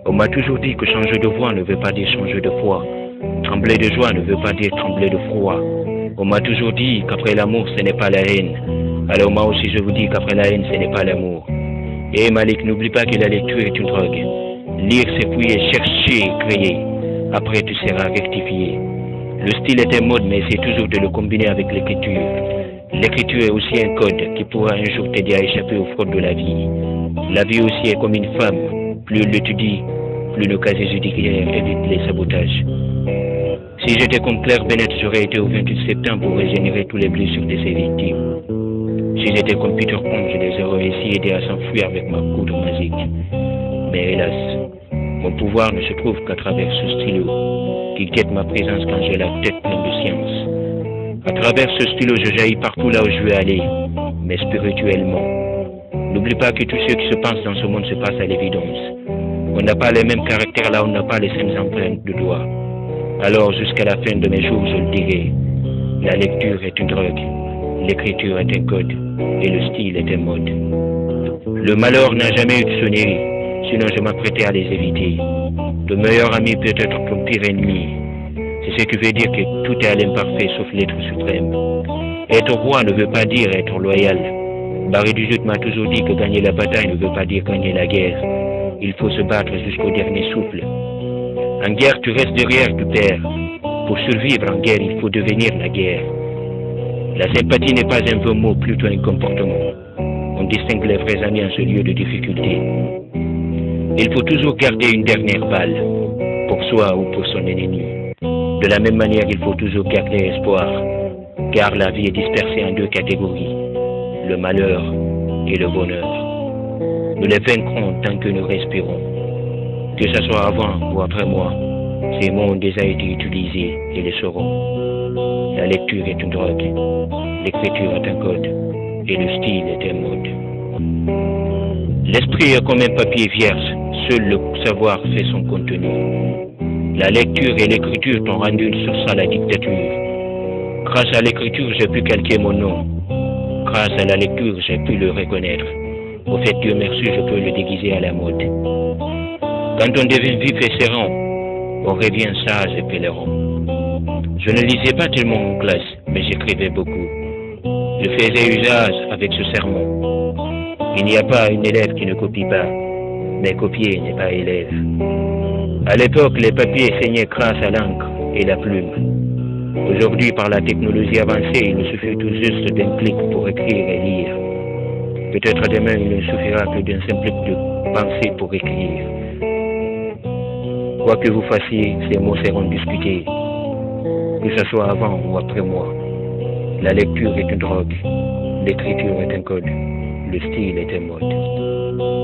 On m'a toujours dit que changer de voix ne veut pas dire changer de foi. Trembler de joie ne veut pas dire trembler de froid. On m'a toujours dit qu'après l'amour, ce n'est pas la haine. Alors moi aussi, je vous dis qu'après la haine, ce n'est pas l'amour. Et Malik, n'oublie pas que la lecture est une drogue. Lire, c'est fouiller, chercher, créer. Après, tu seras rectifié. Le style est un mode, mais essaie toujours de le combiner avec l'écriture. L'écriture est aussi un code qui pourra un jour t'aider à échapper aux fraudes de la vie. La vie aussi est comme une femme. Plus elle l'étudie, plus le casier judiciaire évite les sabotages. Si j'étais comme Claire Bennett, j'aurais été au 28 septembre pour régénérer tous les blessures de ses victimes. Si j'étais comme Peter Pan, je les aurais aussi aidés à s'enfuir avec ma poudre magique. Mais hélas, mon pouvoir ne se trouve qu'à travers ce stylo qui guette ma présence quand j'ai la tête pleine de science. À travers ce stylo, je jaillis partout là où je veux aller, mais spirituellement. N'oublie pas que tout ce qui se passe dans ce monde se passe à l'évidence. On n'a pas les mêmes caractères là, on n'a pas les mêmes empreintes de doigts. Alors jusqu'à la fin de mes jours, je le dirai. La lecture est une drogue, l'écriture est un code, et le style est un mode. Le malheur n'a jamais eu de sonnerie, sinon je m'apprêtais à les éviter. Le meilleur ami peut être ton pire ennemi. C'est ce qui veut dire que tout est à l'imparfait sauf l'être suprême. Être roi ne veut pas dire être loyal. Barry XVIII m'a toujours dit que gagner la bataille ne veut pas dire gagner la guerre. Il faut se battre jusqu'au dernier souffle. En guerre, tu restes derrière, tu perds. Pour survivre en guerre, il faut devenir la guerre. La sympathie n'est pas un vain mot, plutôt un comportement. On distingue les vrais amis en ce lieu de difficulté. Il faut toujours garder une dernière balle, pour soi ou pour son ennemi. De la même manière, il faut toujours garder espoir, car la vie est dispersée en deux catégories, le malheur et le bonheur. Nous les vaincrons tant que nous respirons. Que ce soit avant ou après moi, ces mots ont déjà été utilisés et le seront. La lecture est une drogue, l'écriture est un code, et le style est un mode. L'esprit est comme un papier vierge, seul le savoir fait son contenu. La lecture et l'écriture t'ont rendu une source à la dictature. Grâce à l'écriture, j'ai pu calquer mon nom. Grâce à la lecture, j'ai pu le reconnaître. Au fait, Dieu merci, je peux le déguiser à la mode. Quand on devient vif et serein, on revient sage et pèlerin. Je ne lisais pas tellement en classe, mais j'écrivais beaucoup. Je faisais usage avec ce sermon. Il n'y a pas un élève qui ne copie pas, mais copier n'est pas élève. À l'époque, les papiers saignaient grâce à l'encre et la plume. Aujourd'hui, par la technologie avancée, il nous suffit tout juste d'un clic pour écrire et lire. Peut-être demain, il ne suffira que d'un simple clic de penser pour écrire. Quoi que vous fassiez, ces mots seront discutés, que ce soit avant ou après moi. La lecture est une drogue, l'écriture est un code, le style est un mode.